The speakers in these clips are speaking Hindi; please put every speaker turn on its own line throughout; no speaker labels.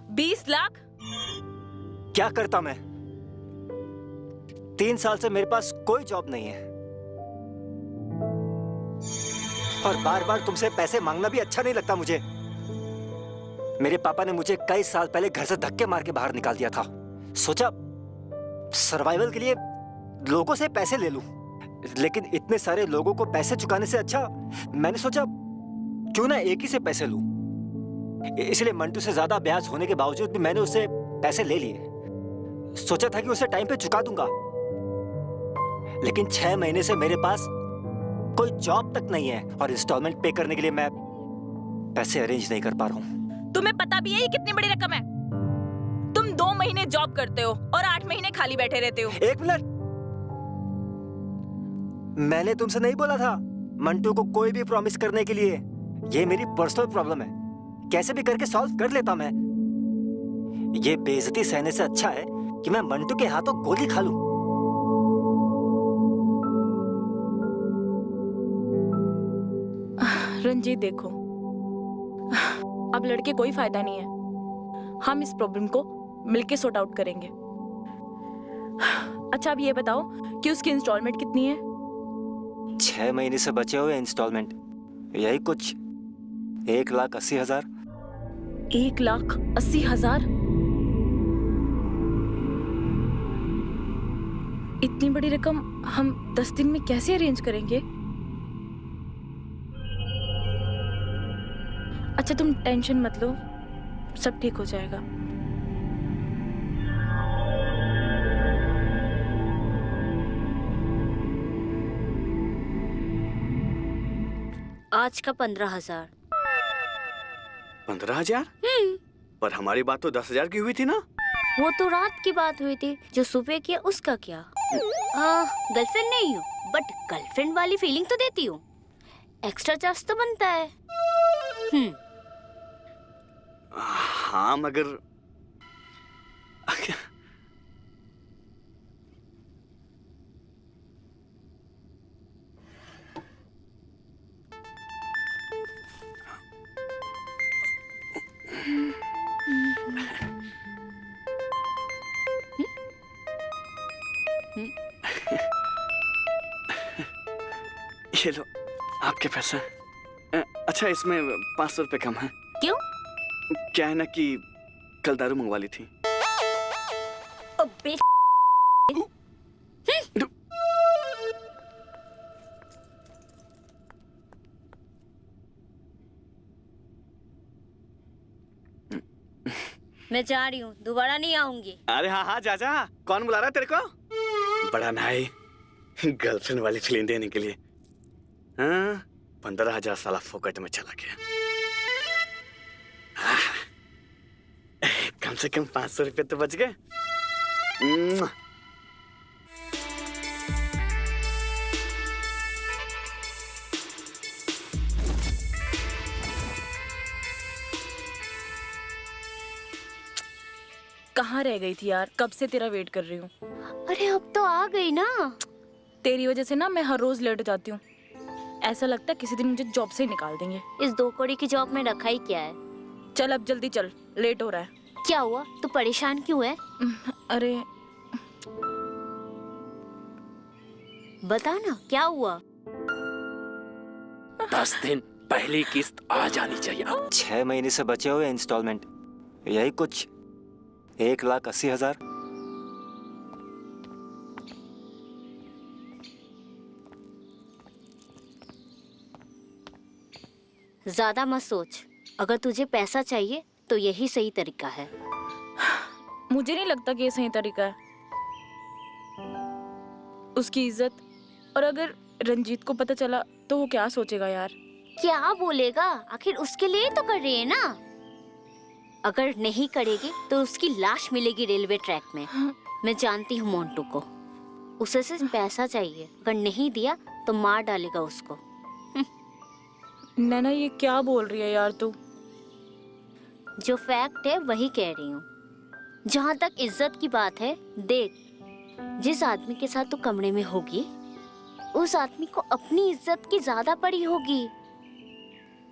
20 लाख?
क्या करता मैं? 3 साल से मेरे पास कोई जॉब नहीं है और बार बार तुमसे पैसे मांगना भी अच्छा नहीं लगता मुझे। मेरे पापा ने मुझे कई साल पहले घर से धक्के मार के बाहर निकाल दिया था। सोचा सर्वाइवल के लिए लोगों से पैसे ले लूं, लेकिन इतने सारे लोगों को पैसे चुकाने से अच्छा मैंने सोचा क्यों ना एक ही से पैसे लूं। इसलिए मंटू से ज्यादा ब्याज होने के बावजूद भी मैंने उससे पैसे ले लिए। सोचा था कि उसे टाइम पे चुका दूंगा, लेकिन 6 महीने से मेरे पास कोई जॉब तक नहीं है और इंस्टॉलमेंट पे करने के लिए मैं पैसे अरेंज नहीं कर पा रहा हूँ।
तुम्हें पता भी है ये कितनी बड़ी रकम है? तुम 2 महीने जॉब करते हो और 8 महीने खाली बैठे रहते हो।
1 मिनट, मैंने तुमसे नहीं बोला था मंटू को कोई भी प्रॉमिस करने के लिए। ये मेरी पर्सनल प्रॉब्लम है, कैसे भी करके सॉल्व कर लेता मैं। ये बेइज्जती सहने से अच्छा है कि मैं मंटू के हाथों गोली खा लूं।
रंजीत देखो, अब लड़के कोई फायदा नहीं है। हम इस प्रॉब्लम को मिलके सॉर्ट आउट करेंगे। अच्छा अब ये बताओ कि उसकी इंस्टॉलमेंट कितनी है?
6 महीने से बचे हुए इंस्टॉलमेंट यही कुछ 1,80,000।
1,80,000? इतनी बड़ी रकम हम 10 दिन में कैसे अरेंज करेंगे? अच्छा तुम टेंशन मत लो, सब ठीक हो जाएगा।
आज का 15,000।
15,000? पर हमारी बात तो 10,000 की हुई थी ना।
वो तो रात की बात हुई थी, जो सुबह किया उसका क्या? गर्लफ्रेंड नहीं हूँ, बट गर्लफ्रेंड वाली फीलिंग तो देती हूँ। एक्स्ट्रा चार्ज तो बनता है।
हाँ मगर ये लो आपके पैसे। अच्छा इसमें 500 रुपए कम है।
क्यों?
क्या है ना कि कल दारू मंगवा ली थी।
अबे मैं जा रही हूँ, दोबारा नहीं आऊंगी।
अरे हाँ हाँ जा जा। कौन बुला रहा है तेरे को? बड़ा नाई गर्लफ्रेंड वाली फीलिंग देने के लिए। हाँ 15,000 साला फोकट में चला गया। कम से कम 500 रुपए तो बच गए।
कहाँ रह गई थी यार, कब से तेरा वेट कर रही हूँ।
अरे अब तो आ गई ना।
तेरी वजह से ना मैं हर रोज लेट जाती हूँ। ऐसा लगता है किसी दिन मुझे जॉब से ही निकाल देंगे।
इस 2 कौड़ी की जॉब में रखा ही क्या है?
चल अब जल्दी चल, लेट हो रहा है।
क्या हुआ? तू परेशान क्यों है?
अरे
बता ना क्या हुआ?
10 दिन पहली किस्त आ जानी चाहिए।
6 महीने से बचे हुए इंस्टॉलमेंट यही कुछ 1,80,000।
ज्यादा मत सोच, अगर तुझे पैसा चाहिए तो यही सही तरीका है।
मुझे नहीं लगता कि ये सही तरीका है। उसकी इज्जत, और अगर रंजीत को पता चला तो वो क्या सोचेगा यार?
क्या बोलेगा? आखिर उसके लिए तो कर रही है ना। अगर नहीं करेगी तो उसकी लाश मिलेगी रेलवे ट्रैक में। मैं जानती हूँ मोंटू को, उसे सिर्फ पैसा चाहिए। अगर नहीं दिया तो मार डालेगा उसको।
नैना ये क्या बोल रही है यार तू?
जो फैक्ट है वही कह रही हूँ। जहाँ तक इज्जत की बात है, देख जिस आदमी के साथ तू कमरे में होगी उस आदमी को अपनी इज्जत की ज्यादा पड़ी होगी।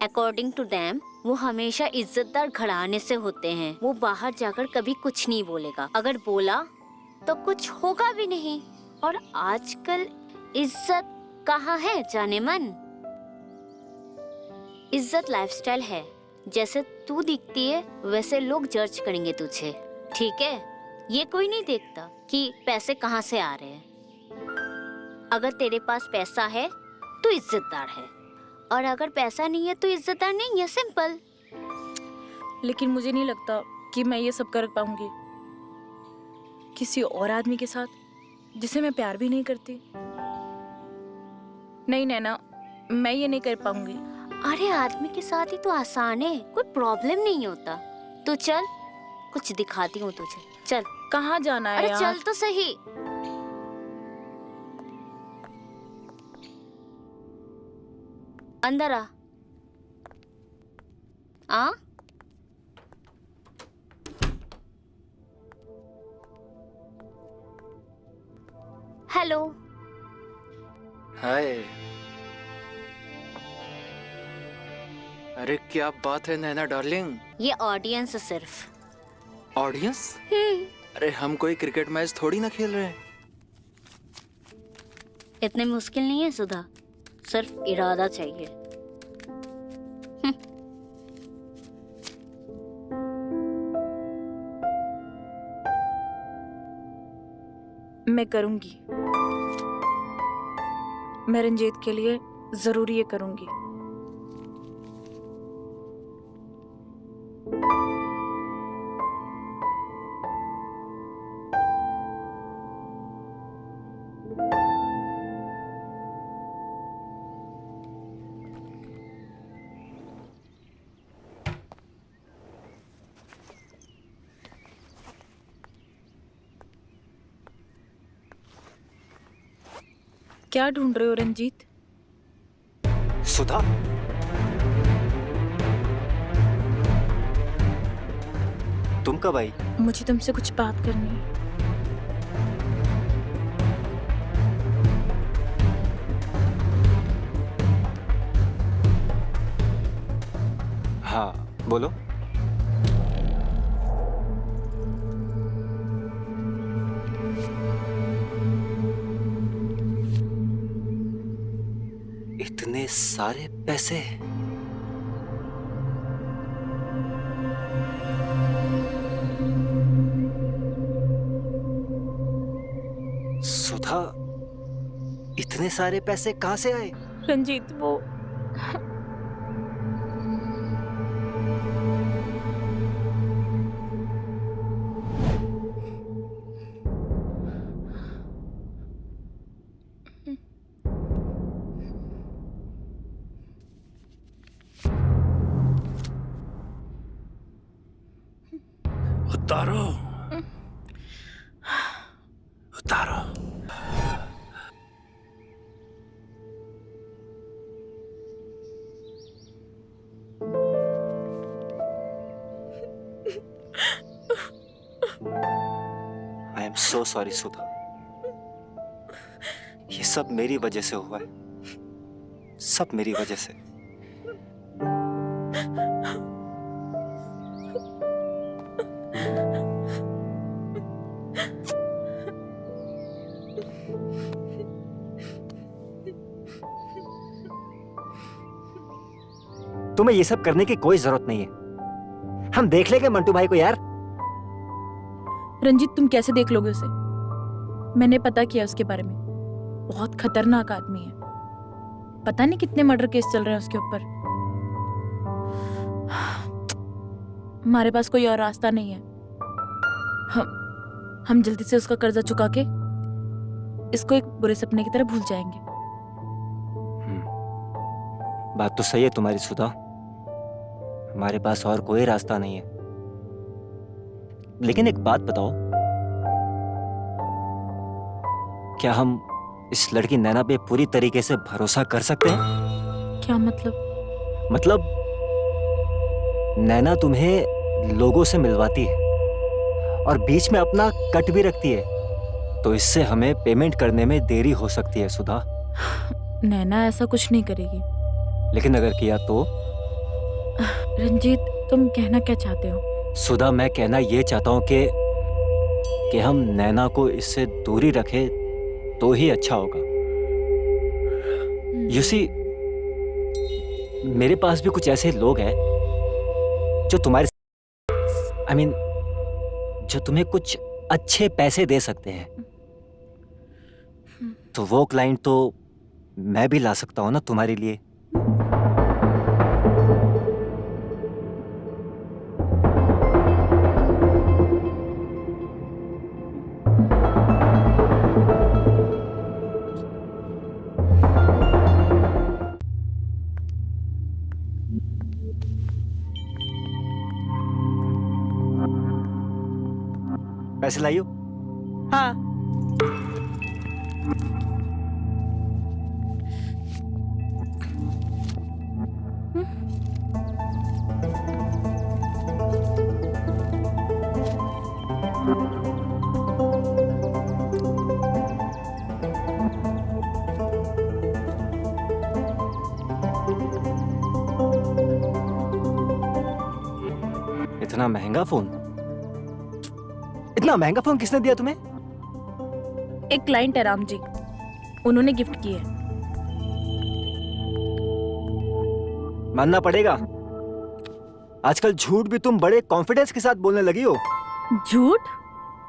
अकॉर्डिंग टू देम वो हमेशा इज्जतदार घराने से होते हैं। वो बाहर जाकर कभी कुछ नहीं बोलेगा, अगर बोला तो कुछ होगा भी नहीं। और आजकल इज्जत कहाँ है जाने मन। इज्जत लाइफस्टाइल है, जैसे तू दिखती है वैसे लोग जज करेंगे तुझे, ठीक है? ये कोई नहीं देखता कि पैसे कहाँ से आ रहे हैं। अगर तेरे पास पैसा है तो इज्जतदार है, और अगर पैसा नहीं है तो इज्जतदार नहीं है, सिंपल।
लेकिन मुझे नहीं लगता कि मैं ये सब कर पाऊंगी किसी और आदमी के साथ जिसे मैं प्यार भी नहीं करती। नहीं नैना, मैं ये नहीं कर पाऊंगी।
अरे आदमी के साथ ही तो आसान है, कोई प्रॉब्लम नहीं होता। तू चल, कुछ दिखाती हूँ तुझे। चल।
कहाँ जाना है
अरे
यार?
चल तो सही। अंदर आ। हेलो।
हाय। अरे क्या बात है नैना डार्लिंग?
ये ऑडियंस है सिर्फ।
ऑडियंस? अरे हम कोई क्रिकेट मैच थोड़ी ना खेल रहे हैं।
इतने मुश्किल नहीं है सुधा, सिर्फ इरादा चाहिए।
मैं करूंगी। मैं रंजीत के लिए जरूर ये करूंगी। क्या ढूंढ रहे हो रंजीत?
सुधा, तुम कब आई?
मुझे तुमसे कुछ बात करनी है।
हाँ बोलो। इतने सारे पैसे? सुधा, इतने सारे पैसे कहाँ से आए?
रंजीत, वो
उतारो, उतारो।
आई एम सो सॉरी सुधा, ये सब मेरी वजह से हुआ है, सब मेरी वजह से। तुम्हें ये सब करने की कोई जरूरत नहीं है, हम देख लेंगे मंटू भाई को यार।
रंजीत, तुम कैसे देख लोगे उसे? मैंने पता किया उसके बारे में, बहुत खतरनाक आदमी है। पता नहीं कितने मर्डर केस चल रहे हैं उसके ऊपर। हमारे पास कोई और रास्ता नहीं है। हम जल्दी से उसका कर्जा चुका के इसको एक बुरे सपने की तरह भूल जाएंगे।
बात तो सही है तुम्हारी सुधा, हमारे पास और कोई रास्ता नहीं है। लेकिन एक बात बताओ, क्या हम इस लड़की नैना पे पूरी तरीके से भरोसा कर सकते हैं?
क्या मतलब?
मतलब नैना तुम्हें लोगों से मिलवाती है और बीच में अपना कट भी रखती है, तो इससे हमें पेमेंट करने में देरी हो सकती है सुधा।
नैना ऐसा कुछ नहीं करेगी।
लेकिन अगर किया तो?
रंजीत, तुम कहना क्या चाहते हो?
सुधा, मैं कहना ये चाहता हूँ कि हम नैना को इससे दूरी रखें तो ही अच्छा होगा। यू सी, मेरे पास भी कुछ ऐसे लोग हैं जो तुम्हारे I mean, जो तुम्हें कुछ अच्छे पैसे दे सकते हैं। तो वो क्लाइंट तो मैं भी ला सकता हूँ ना तुम्हारे लिए। पैसे लाइयो।
हाँ।
इतना महंगा फोन? इतना महंगा फोन किसने दिया तुम्हें?
एक क्लाइंट है राम जी, उन्होंने गिफ्ट की है।
मानना पड़ेगा, आजकल झूठ भी तुम बड़े कॉन्फिडेंस के साथ बोलने लगी हो।
झूठ?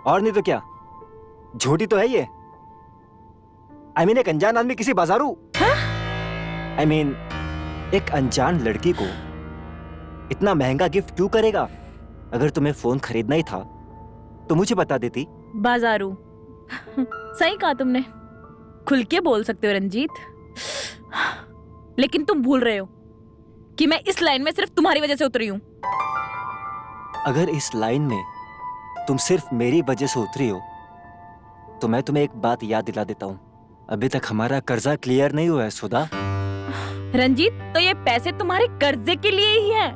और नहीं तो क्या, झूठी तो है ये। I mean, एक अनजान आदमी किसी बाजारू I mean, एक अनजान लड़की को इतना महंगा गिफ्ट क्यों करेगा? अगर तुम्हें फोन खरीदना ही था तो मुझे बता देती।
बाजारू। सही कहा तुमने, खुल के बोल सकते हो रंजीत। लेकिन तुम भूल रहे हो कि मैं इस लाइन में सिर्फ तुम्हारी वजह से उतरी हूं।
अगर इस लाइन में तुम सिर्फ मेरी वजह से उतरी हो तो मैं तुम्हें एक बात याद दिला देता हूं, अभी तक हमारा कर्जा क्लियर नहीं हुआ है सुधा।
रंजीत, तो ये पैसे तुम्हारे कर्जे के लिए ही है।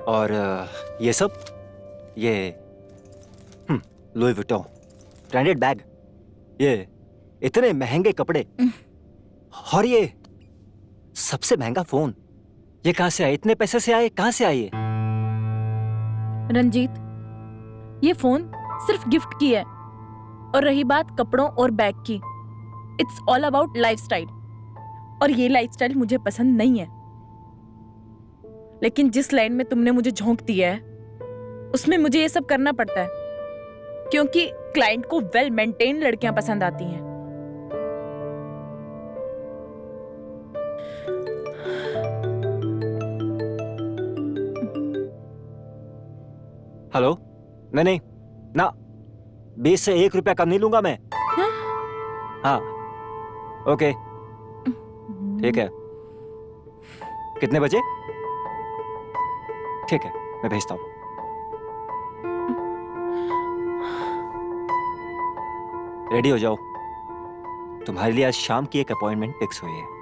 और ये सब, ये लुई विटॉन ब्रांडेड बैग, ये इतने महंगे कपड़े, और ये सबसे महंगा फोन, ये कहां से आए? इतने पैसे से आए? कहां से आए ये?
रंजीत, ये फोन सिर्फ गिफ्ट की है। और रही बात कपड़ों और बैग की, इट्स ऑल अबाउट लाइफस्टाइल, और ये लाइफस्टाइल मुझे पसंद नहीं है। लेकिन जिस लाइन में तुमने मुझे झोंक दिया है उसमें मुझे ये सब करना पड़ता है, क्योंकि क्लाइंट को वेल मेंटेन लड़कियां पसंद आती हैं।
हेलो? नहीं ना, 20 से 1 रुपया कम नहीं लूंगा मैं। हाँ, ओके, ठीक है। कितने बजे? ठीक है, मैं भेजता हूँ। रेडी हो जाओ, तुम्हारे लिए आज शाम की एक अपॉइंटमेंट फिक्स हुई है।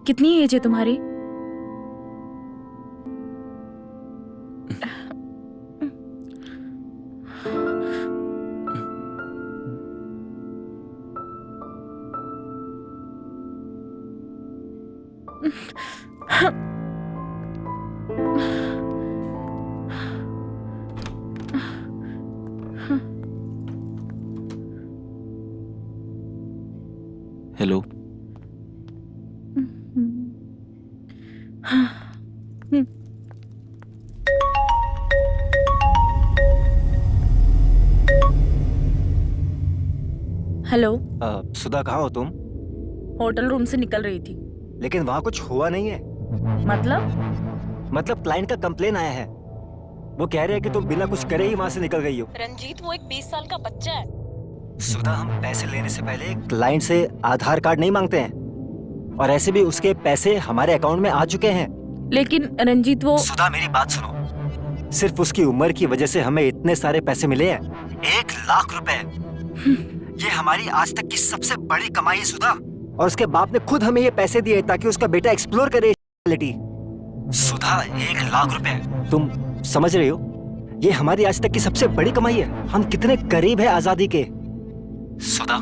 कितनी एज है तुम्हारी?
Hello,
hello.
सुधा, कहाँ हो तुम?
होटल रूम से निकल रही थी।
लेकिन वहां कुछ हुआ नहीं है। मतलब क्लाइंट का कंप्लेन आया है। वो कह रहे हैं कि तुम बिना कुछ करे ही वहां से निकल गई हो।
रंजीत, वो एक 20 साल का बच्चा है।
सुधा, हम पैसे लेने से पहले क्लाइंट से आधार कार्ड नहीं मांगते हैं, और ऐसे भी उसके पैसे हमारे अकाउंट में आ चुके हैं।
लेकिन रंजीत, वो
सुधा, मेरी बात सुनो। सिर्फ उसकी उम्र की वजह से हमें इतने सारे पैसे मिले हैं, 1 लाख रुपए। ये हमारी आज तक की सबसे बड़ी कमाई है सुधा। और उसके बाप ने खुद हमें ये पैसे दिए ताकि उसका बेटा एक्सप्लोर करे रियलिटी। सुधा, 1 लाख रुपए, तुम समझ रही हो? ये हमारी आज तक की सबसे बड़ी कमाई है। हम कितने करीब है आजादी के। सुधा,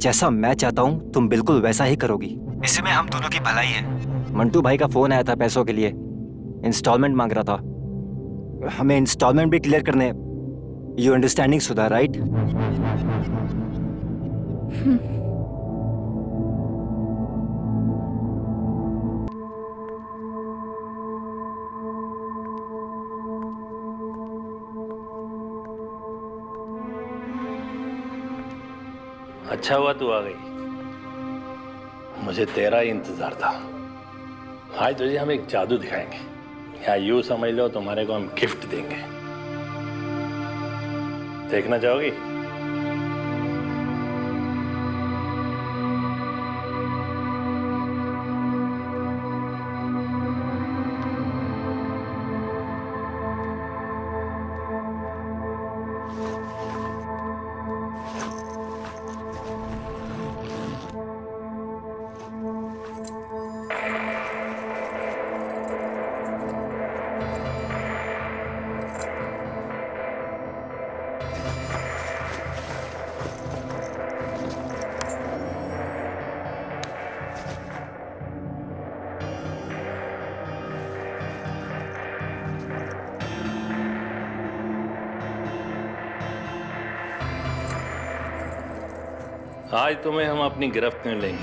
जैसा मैं चाहता हूँ तुम बिल्कुल वैसा ही करोगी। इसी में हम दोनों की भलाई है। मंटू भाई का फोन आया था पैसों के लिए, इंस्टॉलमेंट मांग रहा था। हमें इंस्टॉलमेंट भी क्लियर करने। You understanding Sudha, right?
अच्छा हुआ तू आ गई, मुझे तेरा ही इंतजार था। आज तुझे हम एक जादू दिखाएंगे, या यूं समझ लो तुम्हारे को हम गिफ्ट देंगे। देखना चाहोगी? आज तुम्हें हम अपनी गिरफ्त में लेंगे।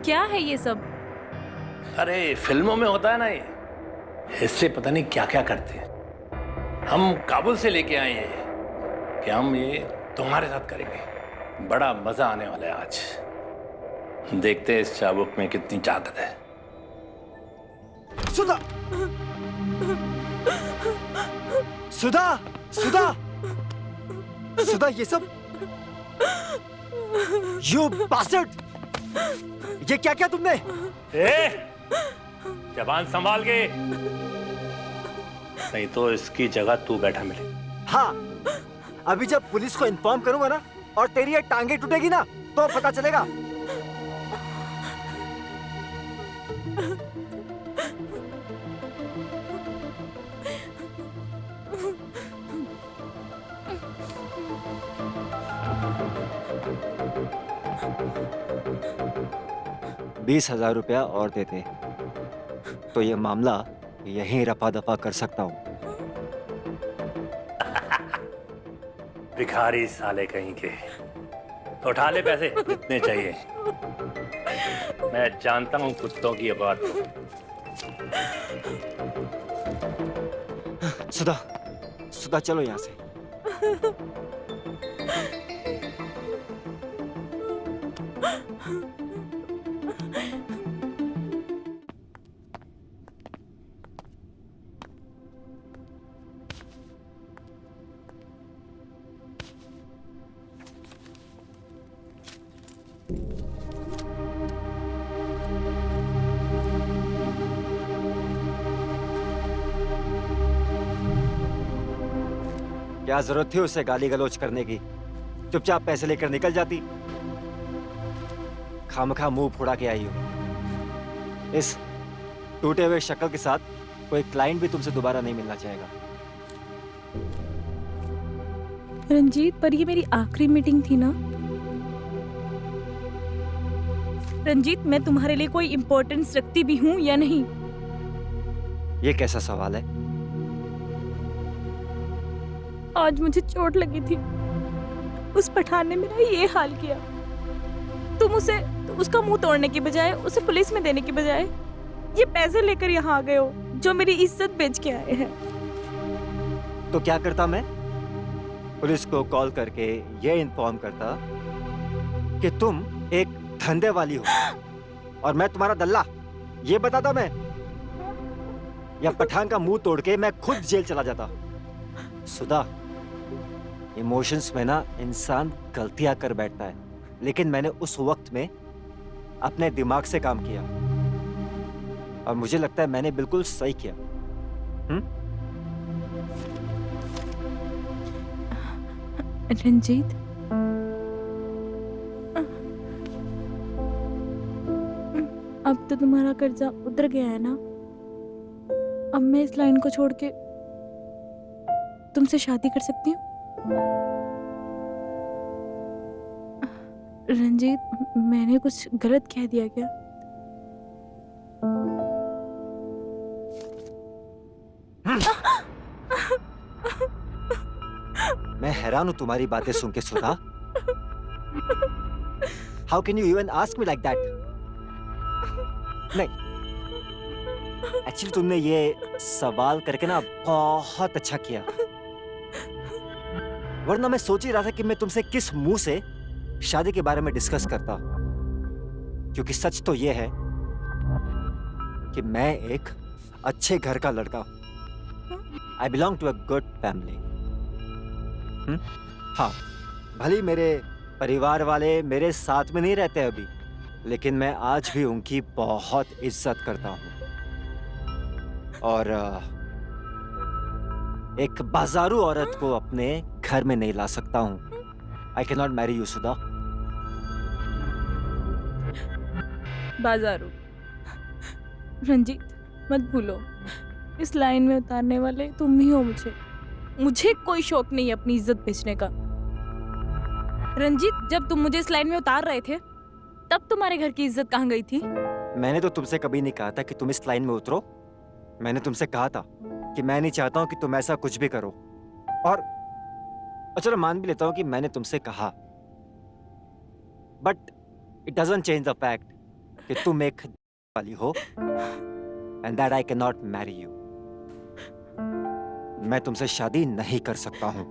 क्या है ये सब?
अरे फिल्मों में होता है ना, ये इससे पता नहीं क्या क्या करते हैं। हम काबुल से लेके आए हैं कि हम ये तुम्हारे साथ करेंगे। बड़ा मजा आने वाला है आज। देखते हैं इस चाबुक में कितनी ताकत है।
सुधा, सुधा, सुधा, सुधा, ये सब यू बास्टर्ड! ये क्या क्या तुमने?
जबान संभाल के, नहीं तो इसकी जगह तू बैठा मिले।
हाँ, अभी जब पुलिस को इन्फॉर्म करूंगा ना और तेरी ये टांगे टूटेगी ना, तो पता चलेगा। ₹20,000 और देते तो ये मामला यहीं रफा दफा कर सकता हूँ।
भिखारी साले कहीं के, तो उठा ले पैसे जितने चाहिए। मैं जानता हूँ कुत्तों की ये बात।
सुधा, सुधा, चलो यहाँ से। क्या जरूरत थी उसे गाली गलौज करने की? चुपचाप पैसे लेकर निकल जाती। खामखा मुंह फोड़ा के आई हो। इस टूटे हुए शक्ल के साथ कोई क्लाइंट भी तुमसे दोबारा नहीं मिलना चाहेगा।
रंजीत, पर ये मेरी आखिरी मीटिंग थी ना। रंजीत, मैं तुम्हारे लिए कोई इम्पोर्टेंस रखती भी हूँ या नहीं?
ये कैसा सवाल है?
आज मुझे चोट लगी थी, उस पठान ने मेरा ये हाल किया। तुम उसका मुंह तोड़ने की बजाय, उसे पुलिस में देने की बजाय ये पैसे लेकर यहाँ आ गए हो जो मेरी इज्जत बेच के आए हैं।
तो क्या करता मैं? पुलिस को कॉल करके ये इन्फॉर्म करता कि तुम एक धंधे वाली हो और मैं तुम्हारा दल्ला, ये बताता मैं। या पठान का मुंह तोड़ के मैं खुद जेल चला जाता। सुधा, इमोशंस में ना इंसान गलतियां कर बैठता है, लेकिन मैंने उस वक्त में अपने दिमाग से काम किया और मुझे लगता है मैंने बिल्कुल सही किया।
रंजीत, अब तो तुम्हारा कर्जा उतर गया है ना। अब मैं इस लाइन को छोड़ के तुमसे शादी कर सकती हूँ? रंजीत, मैंने कुछ गलत कह दिया क्या?
मैं हैरान हूं तुम्हारी बातें सुन के Sudha. How can you even ask me like that? नहीं, एक्चुअली तुमने ये सवाल करके ना बहुत अच्छा किया, वरना मैं सोच ही रहा था कि मैं तुमसे किस मुंह से शादी के बारे में डिस्कस करता, क्योंकि सच तो ये है कि मैं एक अच्छे घर का लड़का। I belong to a good family. हाँ, भले मेरे परिवार वाले मेरे साथ में नहीं रहते अभी, लेकिन मैं आज भी उनकी बहुत इज्जत करता हूँ। और एक बाजारू औरत को अपने घर में नहीं ला सकता हूँ। I can not marry you Sudha.
बाजारू? रंजीत, मत भूलो, इस लाइन में उतारने वाले तुम ही हो। मुझे कोई शौक नहीं है अपनी इज्जत बेचने का। रंजीत, जब तुम मुझे इस लाइन में उतार रहे थे तब तुम्हारे घर की इज्जत कहाँ गई थी?
मैंने तो तुमसे कभी नहीं कहा था कि तुम इस लाइन में उतरो। मैंने तुमसे कहा था कि मैं नहीं चाहता हूं कि तुम ऐसा कुछ भी करो। और चलो मान भी लेता हूं कि मैंने तुमसे कहा, but it doesn't change the fact कि तुम एक वाली हो and that I can not marry you. मैं तुमसे शादी नहीं कर सकता हूं।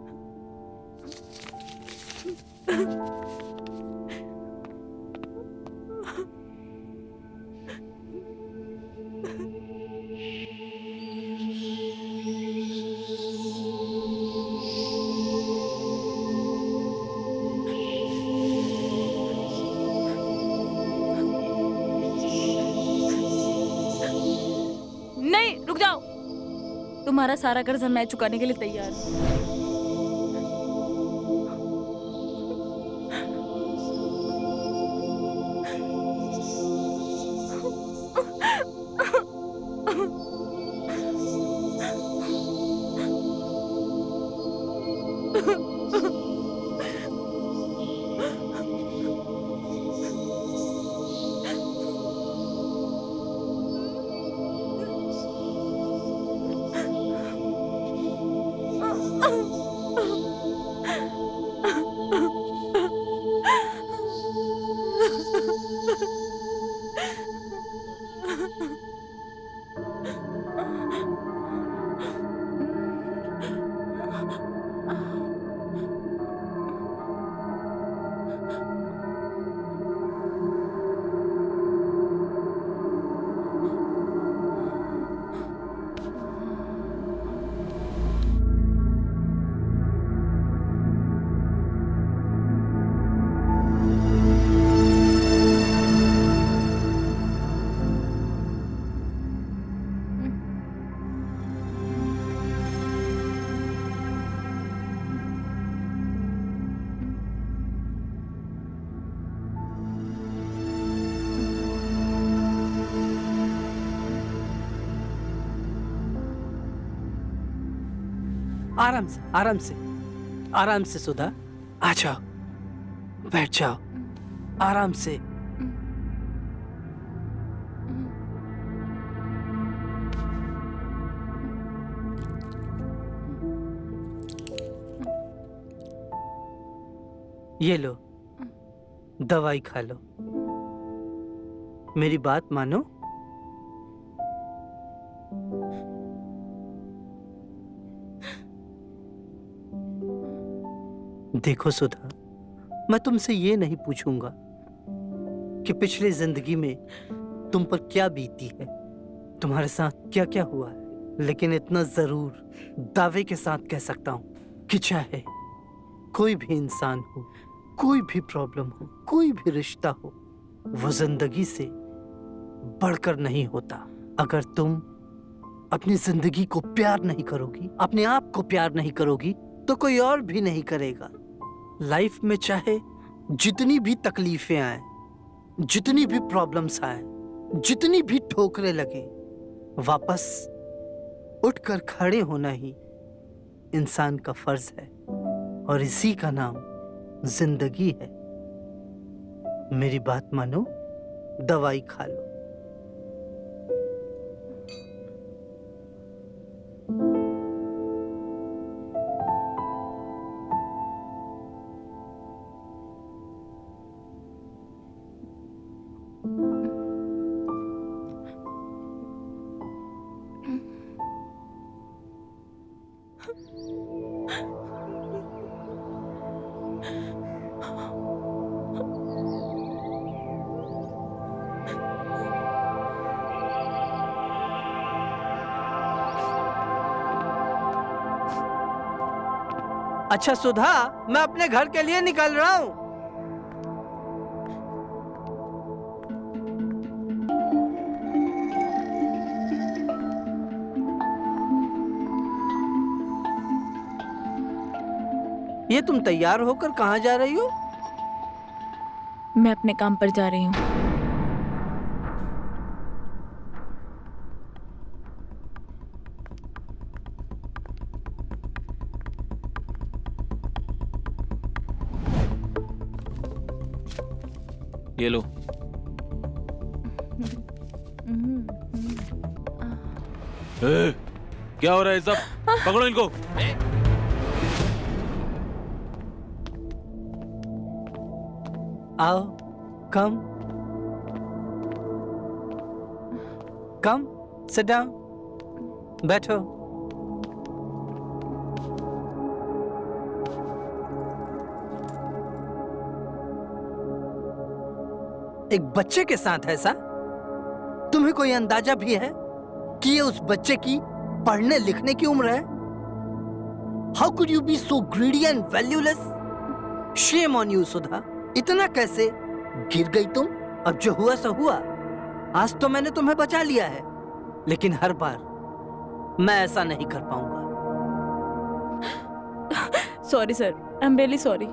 नहीं, रुक जाओ। तुम्हारा सारा कर्जा मैं चुकाने के लिए तैयार हूँ।
आराम से सुधा, आ जाओ, बैठ जाओ, आराम से। ये लो, दवाई खा लो। मेरी बात मानो। देखो सुधा, मैं तुमसे ये नहीं पूछूंगा कि पिछली जिंदगी में तुम पर क्या बीती है, तुम्हारे साथ क्या क्या हुआ है, लेकिन इतना जरूर दावे के साथ कह सकता हूं कि चाहे कोई भी इंसान हो, कोई भी प्रॉब्लम हो, कोई भी रिश्ता हो, वो जिंदगी से बढ़कर नहीं होता। अगर तुम अपनी जिंदगी को प्यार नहीं करोगी, अपने आप को प्यार नहीं करोगी, तो कोई और भी नहीं करेगा। लाइफ में चाहे जितनी भी तकलीफें आए, जितनी भी प्रॉब्लम्स आए, जितनी भी ठोकरें लगे, वापस उठकर खड़े होना ही इंसान का फर्ज है, और इसी का नाम जिंदगी है। मेरी बात मानो, दवाई खा लो। अच्छा सुधा, मैं अपने घर के लिए निकल रहा हूं। ये तुम तैयार होकर कहां जा रही हो?
मैं अपने काम पर जा रही हूँ।
ये लो। ए, क्या हो रहा है सब? पकड़ो इनको।
आओ, कम कम, सिट डाउन, बैठो। एक बच्चे के साथ ऐसा? तुम्हें कोई अंदाजा भी है कि ये उस बच्चे की पढ़ने लिखने की उम्र है? How could you be so greedy and valueless? Shame on you Sudha. इतना कैसे गिर गई तुम? अब जो हुआ सो हुआ। आज तो मैंने तुम्हें बचा लिया है, लेकिन हर बार मैं ऐसा नहीं कर पाऊंगा।
Sorry sir, I am really sorry.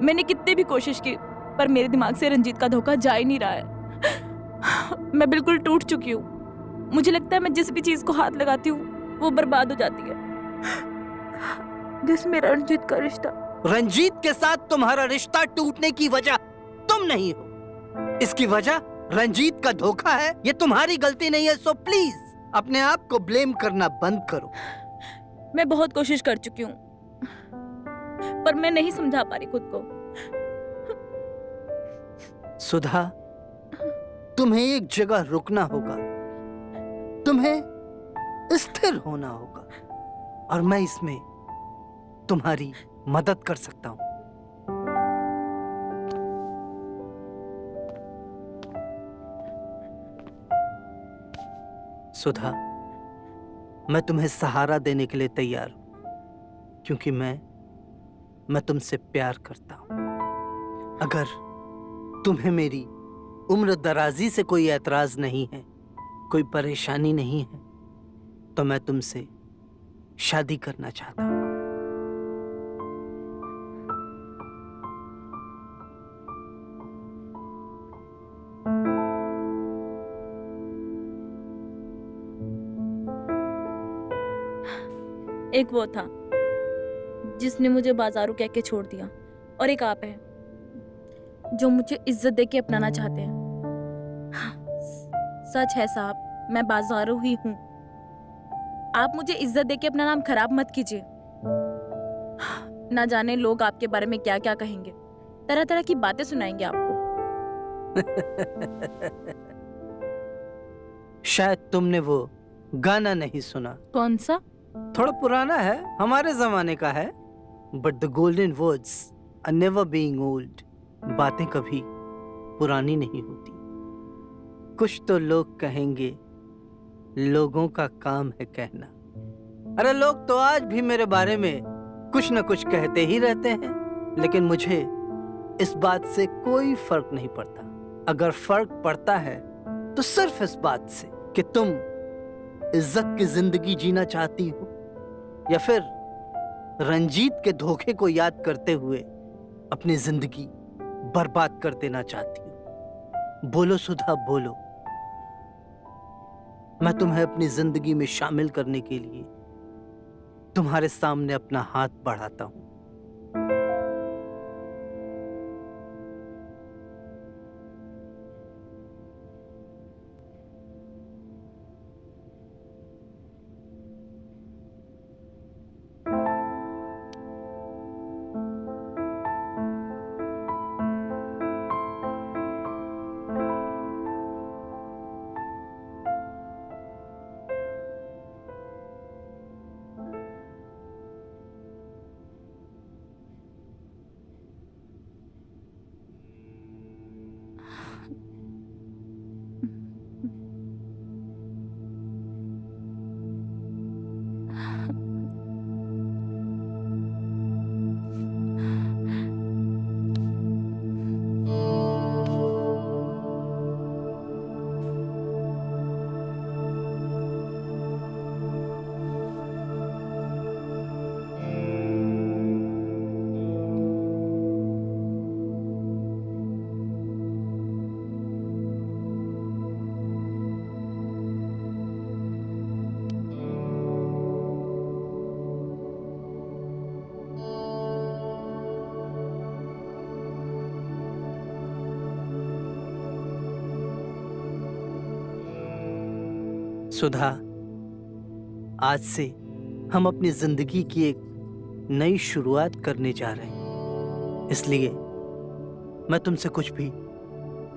मैंने कितनी भी कोशिश की, पर मेरे दिमाग से रंजीत का धोखा जा ही नहीं रहा है। मैं बिल्कुल टूट चुकी हूँ। मुझे लगता है मैं जिस भी चीज को हाथ लगाती हूँ वो बर्बाद हो जाती है। जिसमें रंजीत का रिश्ता।
रंजीत के साथ तुम्हारा रिश्ता टूटने की वजह तुम नहीं हो। इसकी वजह रंजीत का धोखा है। ये तुम्हारी गलती नहीं है, सो प्लीज अपने आप को ब्लेम करना बंद करो।
मैं बहुत कोशिश कर चुकी हूँ, पर मैं नहीं समझा पा रही खुद को।
सुधा, तुम्हें एक जगह रुकना होगा, तुम्हें स्थिर होना होगा, और मैं इसमें तुम्हारी मदद कर सकता हूं। सुधा, मैं तुम्हें सहारा देने के लिए तैयार हूं, क्योंकि मैं तुमसे प्यार करता हूं। अगर तुम्हें मेरी उम्र दराजी से कोई ऐतराज नहीं है, कोई परेशानी नहीं है, तो मैं तुमसे शादी करना चाहता हूं।
एक वो था जिसने मुझे बाजारू कह के छोड़ दिया, और एक आप है जो मुझे इज्जत देके अपनाना चाहते हैं। सच है साहब, मैं बाजारू ही हूँ। आप मुझे इज्जत देके अपना नाम खराब मत कीजिए। ना जाने लोग आपके बारे में क्या क्या कहेंगे। तरह तरह की बातें सुनाएंगे आपको।
शायद तुमने वो गाना नहीं सुना,
कौन सा?
थोड़ा पुराना है, हमारे जमाने का है। But the golden words are never being old. बातें कभी पुरानी नहीं होती। कुछ तो लोग कहेंगे, लोगों का काम है कहना। अरे लोग तो आज भी मेरे बारे में कुछ न कुछ कहते ही रहते हैं, लेकिन मुझे इस बात से कोई फर्क नहीं पड़ता। अगर फर्क पड़ता है तो सिर्फ इस बात से कि तुम इज्जत की जिंदगी जीना चाहती हो या फिर रंजीत के धोखे को याद करते हुए अपनी जिंदगी बर्बाद कर देना चाहती हो। बोलो सुधा, बोलो। मैं तुम्हें अपनी जिंदगी में शामिल करने के लिए तुम्हारे सामने अपना हाथ बढ़ाता हूं। सुधा, आज से हम अपनी जिंदगी की एक नई शुरुआत करने जा रहे हैं, इसलिए मैं तुमसे कुछ भी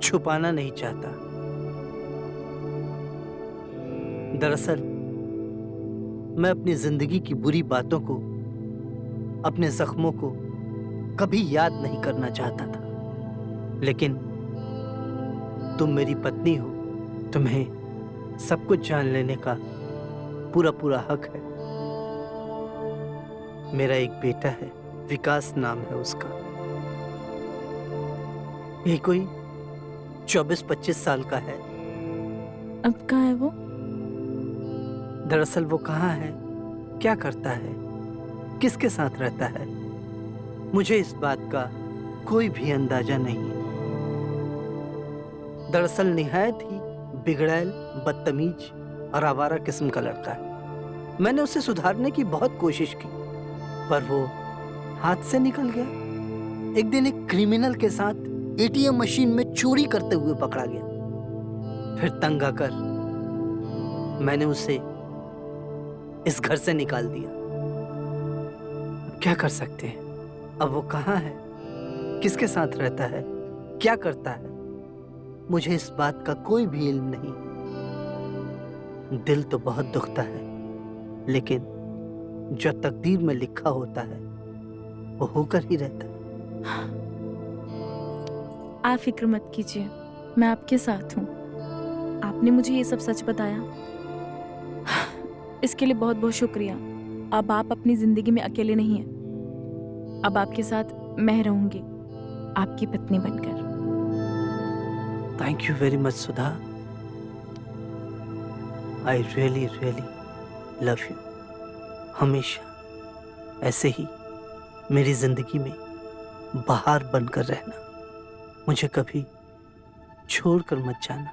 छुपाना नहीं चाहता। दरअसल मैं अपनी जिंदगी की बुरी बातों को, अपने जख्मों को कभी याद नहीं करना चाहता था, लेकिन तुम मेरी पत्नी हो, तुम्हें सब कुछ जान लेने का पूरा पूरा हक है। मेरा एक बेटा है, विकास नाम है उसका। ये कोई 24-25 साल का है।
अब कहाँ है वो?
दरअसल वो कहाँ है, क्या करता है, किसके साथ रहता है, मुझे इस बात का कोई भी अंदाजा नहीं है। दरअसल निहायत ही बिगड़ैल, बदतमीज और आवारा किस्म का लड़का है। मैंने उसे सुधारने की बहुत कोशिश की, पर वो हाथ से निकल गया। एक दिन एक क्रिमिनल के साथ एटीएम मशीन में चोरी करते हुए पकड़ा गया। फिर तंग आकर मैंने उसे इस घर से निकाल दिया। अब क्या कर सकते हैं? अब वो कहाँ है, किसके साथ रहता है, क्या करता है, मुझे इस बात का कोई भी इल्म नहीं। दिल तो बहुत दुखता है, लेकिन जो तकदीर में लिखा होता है वो होकर ही रहता है।
आप फिक्र मत कीजिए, मैं आपके साथ हूँ। आपने मुझे ये सब सच बताया, इसके लिए बहुत बहुत शुक्रिया। अब आप अपनी जिंदगी में अकेले नहीं हैं। अब आपके साथ मैं रहूंगी, आपकी पत्नी बनकर।
Thank you very much Sudha. I really really love you. हमेशा ऐसे ही मेरी जिंदगी में बहार बनकर रहना, मुझे कभी छोड़कर मत जाना।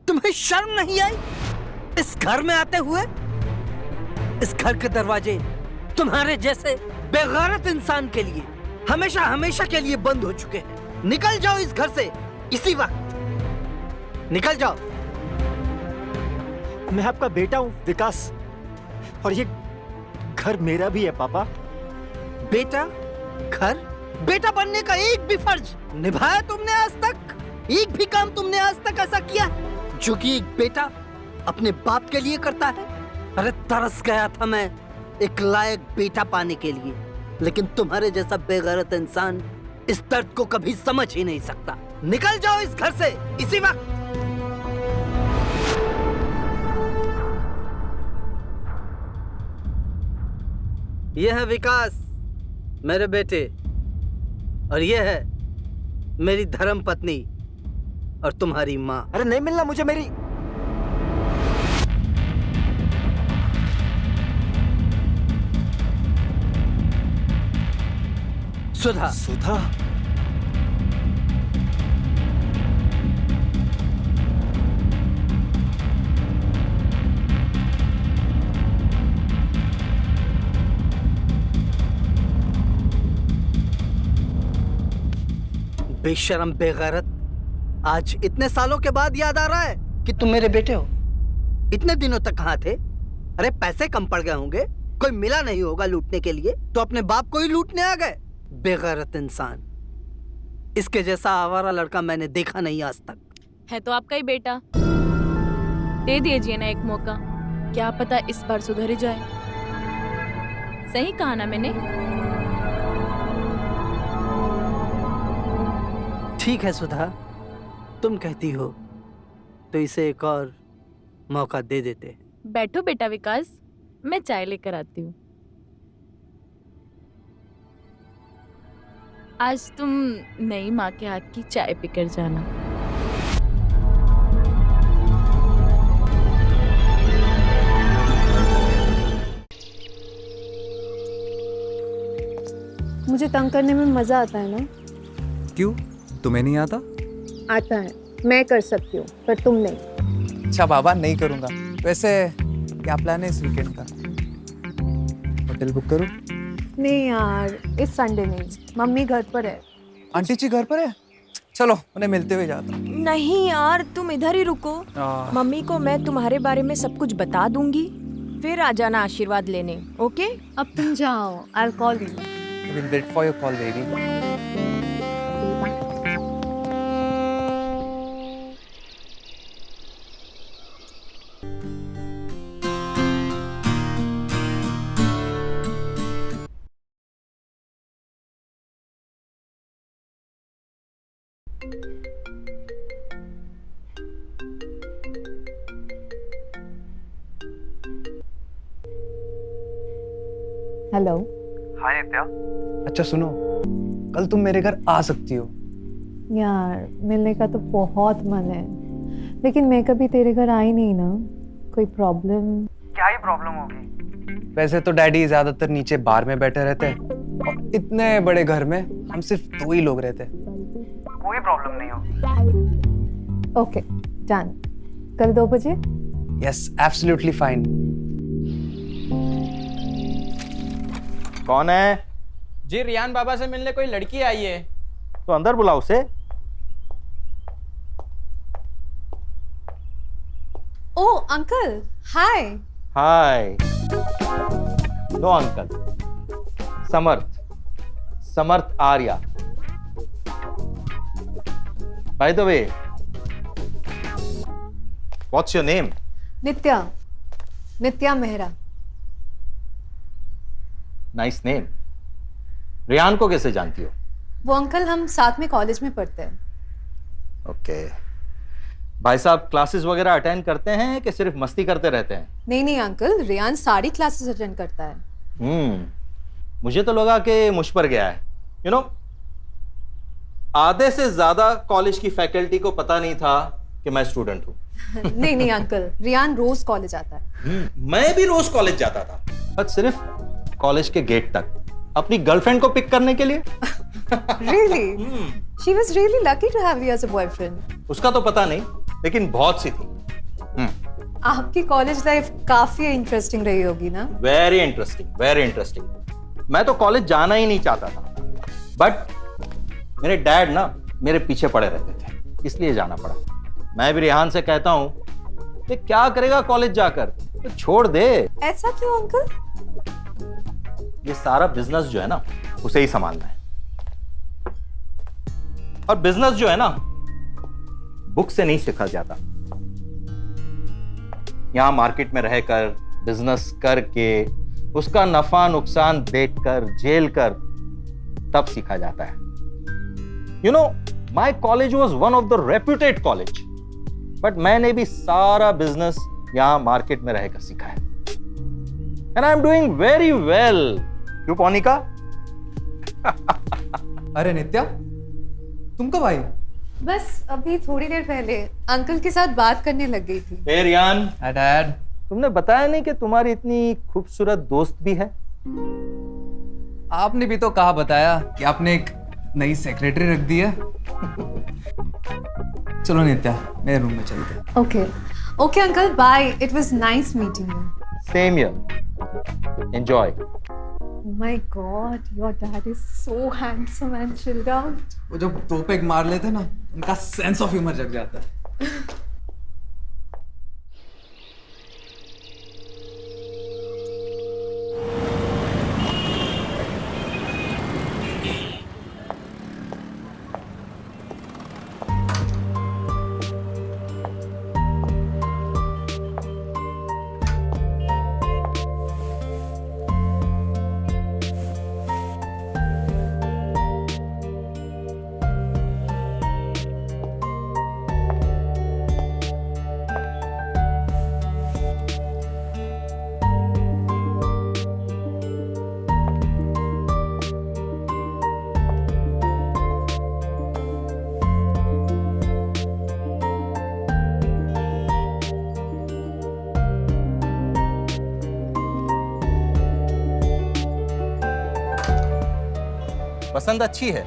तुम्हें शर्म नहीं आई इस घर में आते हुए? इस घर के दरवाजे तुम्हारे जैसे बेगैरत इंसान के लिए हमेशा हमेशा के लिए बंद हो चुके हैं। निकल जाओ इस घर से इसी वक्त, निकल जाओ।
मैं आपका बेटा हूं विकास, और ये घर मेरा भी है पापा।
बेटा, घर, बेटा बनने का एक भी फर्ज निभाया तुमने आज तक? एक भी काम तुमने आज तक ऐसा किया जो कि एक बेटा अपने बाप के लिए करता है? अरे तरस गया था मैं एक लायक बेटा पाने के लिए, लेकिन तुम्हारे जैसा बेगैरत इंसान इस दर्द को कभी समझ ही नहीं सकता। निकल जाओ इस घर से इसी वक्त। यह है विकास, मेरे बेटे, और यह है मेरी धर्म पत्नी और तुम्हारी माँ।
अरे नहीं मिलना मुझे मेरी।
सुधा।
सुधा?
बेशरम बेगैरत, आज इतने सालों के बाद याद आ रहा है कि तुम मेरे बेटे हो। इतने दिनों तक कहाँ थे? अरे पैसे कम पड़ गए होंगे, कोई मिला नहीं होगा लूटने के लिए, तो अपने बाप को ही लूटने आ गए। बेगैरत इंसान, इसके जैसा आवारा लड़का मैंने देखा नहीं आज तक।
है तो आपका ही बेटा, दे दीजिए ना एक मौका, क्या पता इस बार सुधर ही जाए। सही कहा ना मैंने?
ठीक है सुधा, तुम कहती हो तो इसे एक और मौका दे देते हैं।
बैठो बेटा विकास, मैं चाय लेकर आती हूँ। आज तुम नई माँ के हाथ की चाय पीकर जाना।
मुझे तंग करने में मजा आता है ना?
क्यों, तुम्हें नहीं आता?
आता है, मैं कर सकती हूँ, पर तुम नहीं।
अच्छा बाबा, नहीं करूँगा। वैसे क्या प्लान है इस वीकेंड का? होटल बुक करूँ?
नहीं यार, इस संडे नहीं, मम्मी घर पर है।
आंटी जी घर पर है? चलो उन्हें मिलते हुए जाता हूँ।
नहीं यार, तुम इधर ही रुको। मम्मी को मैं तुम्हारे बारे में सब कुछ बता दूंगी, फिर आ जाना आशीर्वाद लेने। ओके?
अब तुम जाओ, I will call you.
We'll wait for your call, baby.
Hello.
Hi Nitya. अच्छा सुनो, कल तुम मेरे घर आ सकती हो।
यार मिलने का तो बहुत मन है, लेकिन मैं कभी तेरे घर आई नहीं ना। कोई प्रॉब्लम?
क्या ही प्रॉब्लम होगी? वैसे तो डैडी ज्यादातर नीचे बार में बैठे रहते हैं और इतने बड़े घर में हम सिर्फ 2 ही लोग रहते हैं। कोई प्रॉब्लम नहीं हो।
ओके डन, कल 2 बजे।
Yes, absolutely fine.
कौन है?
जी रियान बाबा से मिलने कोई लड़की आई है।
तो अंदर बुलाओ उसे।
Oh uncle, hi.
हाय। लो uncle, Samarth Arya. By the way, what's your name?
Nitya Mehra.
Nice name. Riyan को कैसे जानती हो?
वो अंकल हम साथ में कॉलेज में पढ़ते हैं।
ओके। भाई साहब क्लासेस वगैरह अटेंड करते हैं कि सिर्फ मस्ती करते रहते हैं?
नहीं अंकल, रियान सारी क्लासेस अटेंड करता है।
मुझे तो लगा कि मुझ पर गया है। यू नो, आधे से ज्यादा कॉलेज की फैकल्टी को पता नहीं था कि मैं स्टूडेंट हूँ।
नहीं अंकल, रियान रोज कॉलेज आता है।
मैं भी रोज कॉलेज जाता था, बस सिर्फ कॉलेज के गेट तक, अपनी गर्लफ्रेंड को पिक करने के लिए।
Really? She was really lucky to have you as a boyfriend.
उसका तो पता नहीं, लेकिन बहुत सी थी।
आपकी कॉलेज लाइफ काफी इंटरेस्टिंग रही होगी ना?
Very interesting. मैं तो कॉलेज जाना ही नहीं चाहता था, बट मेरे डैड ना मेरे पीछे पड़े रहते थे, इसलिए जाना पड़ा। मैं भी रिहान से कहता हूँ कि क्या करेगा कॉलेज जाकर, तो छोड़ दे।
ऐसा क्यों अंकल?
ये सारा बिजनेस जो है ना उसे ही संभालना है। और बिजनेस जो है ना बुक से नहीं सीखा जाता, यहां मार्केट में रहकर बिजनेस करके उसका नफा नुकसान देखकर झेल कर तब सीखा जाता है। You know, my college was one of the reputed college, but मैंने भी सारा बिजनेस यहां मार्केट में रहकर सीखा है। And I am doing very well. क्यों पौनिका?
अरे नित्या, तुम कब आई?
बस अभी थोड़ी देर पहले अंकल के साथ बात करने लग गई थी।
हे रियान,
हाय डैड।
तुमने बताया नहीं कि तुम्हारी इतनी खूबसूरत दोस्त भी है।
आपने भी तो कहा बताया कि आपने एक नई सेक्रेटरी रख दी है। चलो नित्या, मेरे रूम में चलते हैं।
Okay okay uncle, bye. It was nice meeting you.
Same here. Enjoy.
Oh my God, your dad is so handsome and chilled out.
वो जब दो पेग मार लेते ना, उनका सेंस ऑफ ह्यूमर जग जाता है।
पसंद अच्छी है।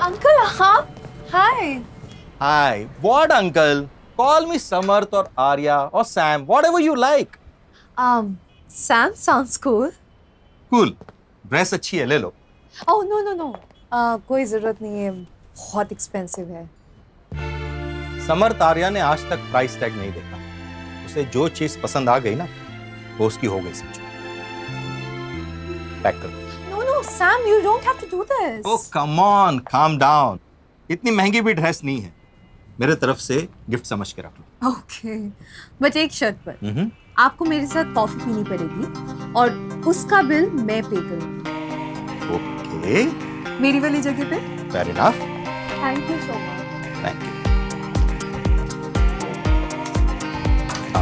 अंकल आप, हाय।
हाय, व्हाट अंकल? कॉल मी समर्थ और आर्या और Sam, whatever you like.
Sam sounds cool.
Cool. Dress अच्छी है, ले लो।
Oh no, कोई जरूरत नहीं है, बहुत एक्सपेंसिव है।
समर्थ आर्या ने आज तक प्राइस टैग नहीं देखा। उसे जो चीज पसंद आ गई ना वो उसकी हो गई, समझो। पैक कर।
No, Sam, you don't have to do this.
Oh, come on, calm down. इतनी महंगी भी ड्रेस नहीं है, मेरे तरफ से गिफ्ट समझ के रख लो।
Okay, बट एक शर्त पर। आपको मेरे साथ कॉफी पीनी पड़ेगी और उसका बिल मैं पे करूंगी।
ओके।
मेरी वाली जगह पे।
Fair enough.
Thank you so much.
Thank you.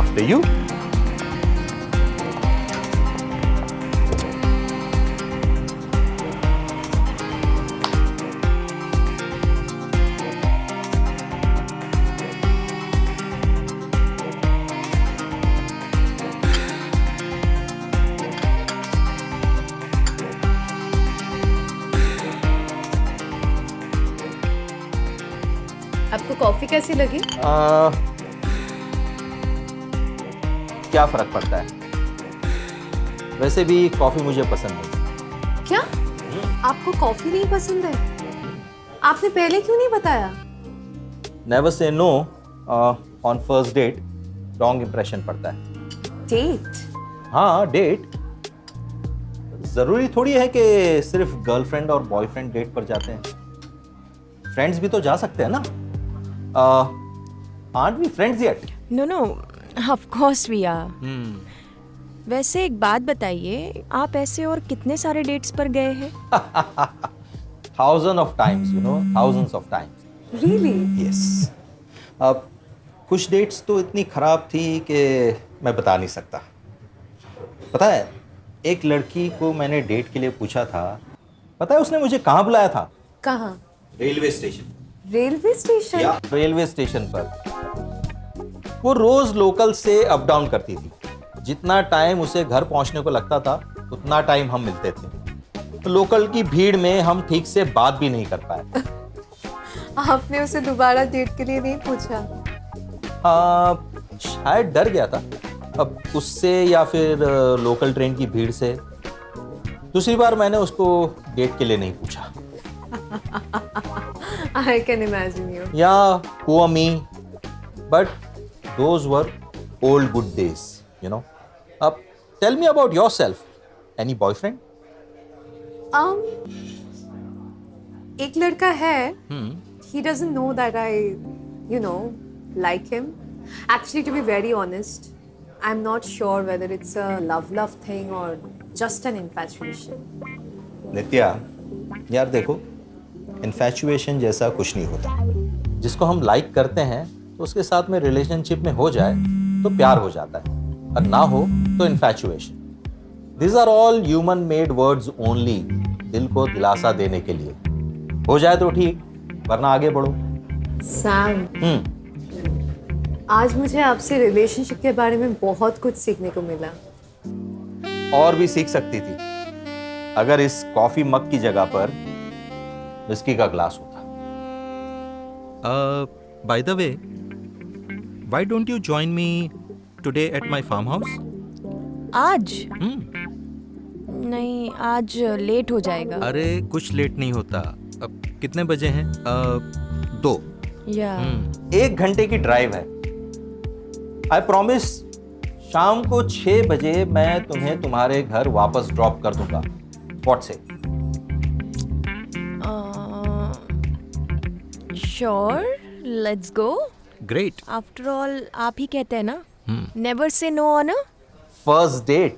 After you.
आपको कॉफी कैसी लगी?
क्या फर्क पड़ता है? वैसे भी कॉफी मुझे पसंद नहीं।
क्या? आपको कॉफी नहीं पसंद है? आपने पहले क्यों नहीं बताया?
Never say no on first date, wrong impression पड़ता है।
डेट?
हाँ, डेट। जरूरी थोड़ी है कि सिर्फ गर्लफ्रेंड और बॉयफ्रेंड डेट पर जाते हैं। फ्रेंड्स भी तो जा सकते हैं ना। aren't we friends yet?
No, of course we are. वैसे एक बात बताइए, आप ऐसे और कितने सारे डेट्स पर गए हैं?
Thousands of times, you know, thousands of times.
Really?
Yes. अब कुछ डेट्स तो इतनी खराब थी कि मैं बता नहीं सकता। पता है, एक लड़की को मैंने डेट के लिए पूछा था। पता है उसने मुझे कहाँ बुलाया था?
कहाँ?
Railway station.
Railway station?
या रेलवे स्टेशन पर। वो रोज लोकल से अप डाउन करती थी। जितना टाइम उसे घर पहुंचने को लगता था उतना टाइम हम मिलते थे। लोकल की भीड़ में हम ठीक से बात भी नहीं कर पाए।
आपने उसे दोबारा डेट के लिए नहीं पूछा?
शायद डर गया था, अब उससे या फिर लोकल ट्रेन की भीड़ से। दूसरी बार मैंने उसको डेट के लिए नहीं पूछा।
I can imagine you.
Yeah, poor me. But those were old good days, you know. Tell me about yourself. Any boyfriend?
एक लड़का है, he doesn't know that I, you know, like him. Actually, to be very honest, I'm not sure whether it's a love thing or just an infatuation.
नित्या, यार देखो, इन्फैचुएशन जैसा कुछ नहीं होता। जिसको हम लाइक करते हैं तो उसके साथ में रिलेशनशिप में हो जाए तो प्यार हो जाता है, और ना हो तो infatuation. These are all human made words only, दिल को दिलासा देने के लिए। हो जाए तो ठीक, वरना आगे बढ़ो।
Sam, आज मुझे आपसे रिलेशनशिप के बारे में बहुत कुछ सीखने को मिला।
और भी सीख सकती थी, अगर इस कॉफी मग की जगह पर विस्की का ग्लास होता।
By the way, why don't you join me today at my farmhouse?
आज नहीं, आज लेट हो जाएगा।
अरे कुछ लेट नहीं होता। अब कितने बजे हैं? 2।
या
1 घंटे की ड्राइव है। आई प्रॉमिस, शाम को 6 बजे मैं तुम्हें तुम्हारे घर वापस ड्रॉप कर दूंगा। What say?
Sure, let's go.
Great.
After all आप ही कहते हैं ना, never say no on a
first date.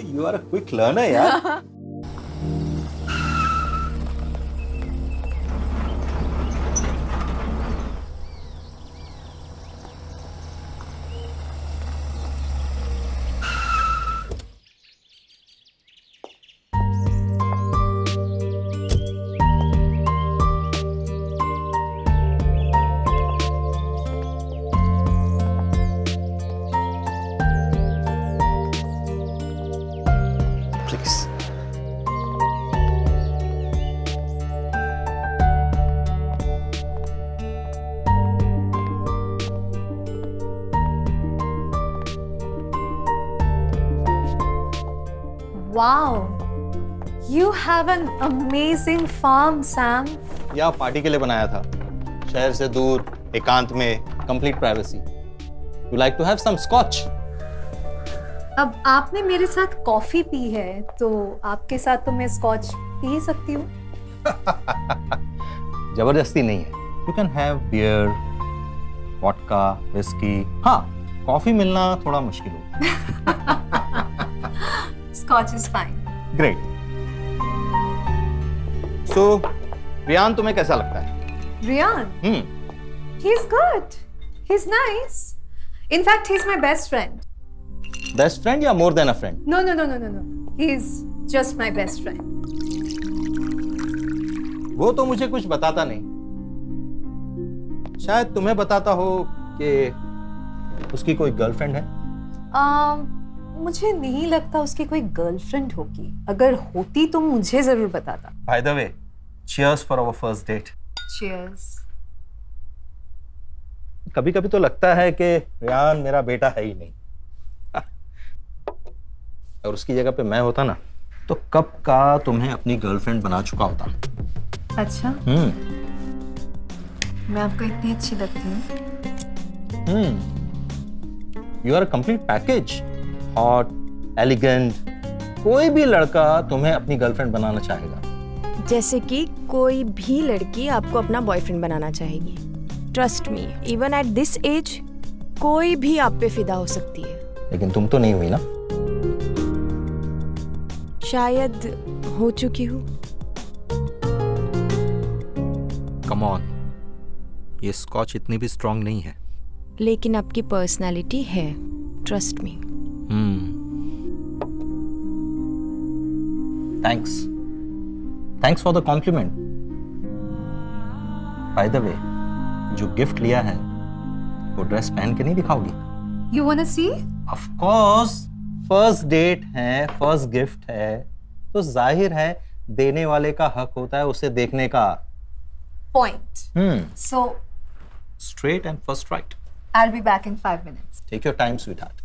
You are a quick learner यार।
Wow, you have an amazing farm, Sam.
यह पार्टी के लिए बनाया था, शहर से दूर, एकांत में, complete privacy. You like to have some scotch?
अब आपने मेरे साथ कॉफी पी है, तो आपके साथ तो मैं स्कॉच पी ही सकती हूँ।
जबरदस्ती नहीं है। You can have beer, vodka, whisky. हाँ, कॉफी मिलना थोड़ा मुश्किल होगा।
Scotch is fine.
Great. So, Riyan तुम्हें कैसा लगता है?
Rian? He's good. He's nice. In fact, he's my best friend.
Best friend या more than a friend?
No. He's just my best friend.
वो तो मुझे कुछ बताता नहीं। शायद तुम्हें बताता हो कि उसकी कोई गर्लफ्रेंड है?
मुझे नहीं लगता उसकी कोई गर्लफ्रेंड होगी। अगर होती तो मुझे जरूर बताता।
By the way, cheers for our first date.
Cheers.
कभी-कभी तो लगता है कि रियान मेरा बेटा है ही नहीं। और उसकी जगह पे मैं होता ना, तो कब का तुम्हें अपनी गर्लफ्रेंड बना चुका होता।
अच्छा? मैं आपको इतनी अच्छी लगती हूँ?
You are a complete package. Hot, elegant, कोई भी लड़का तुम्हें अपनी गर्लफ्रेंड बनाना चाहेगा।
जैसे कि कोई भी लड़की आपको अपना बॉयफ्रेंड बनाना चाहेगी। Trust me, even at this age कोई भी आप पे फिदा हो सकती है।
लेकिन तुम तो नहीं हुई ना?
शायद हो चुकी हूँ।
कम ऑन, ये स्कॉच इतनी भी स्ट्रांग नहीं है।
लेकिन आपकी पर्सनालिटी है, trust me.
Thanks for the compliment. By the way, जो गिफ्ट लिया है वो ड्रेस पहन के नहीं दिखाओगी?
You wanna see?
Of course, first date है, फर्स्ट गिफ्ट है, तो जाहिर है देने वाले का हक होता है उसे देखने का।
Point. So,
straight and first right.
I'll be back in 5 minutes.
Take your time, sweetheart.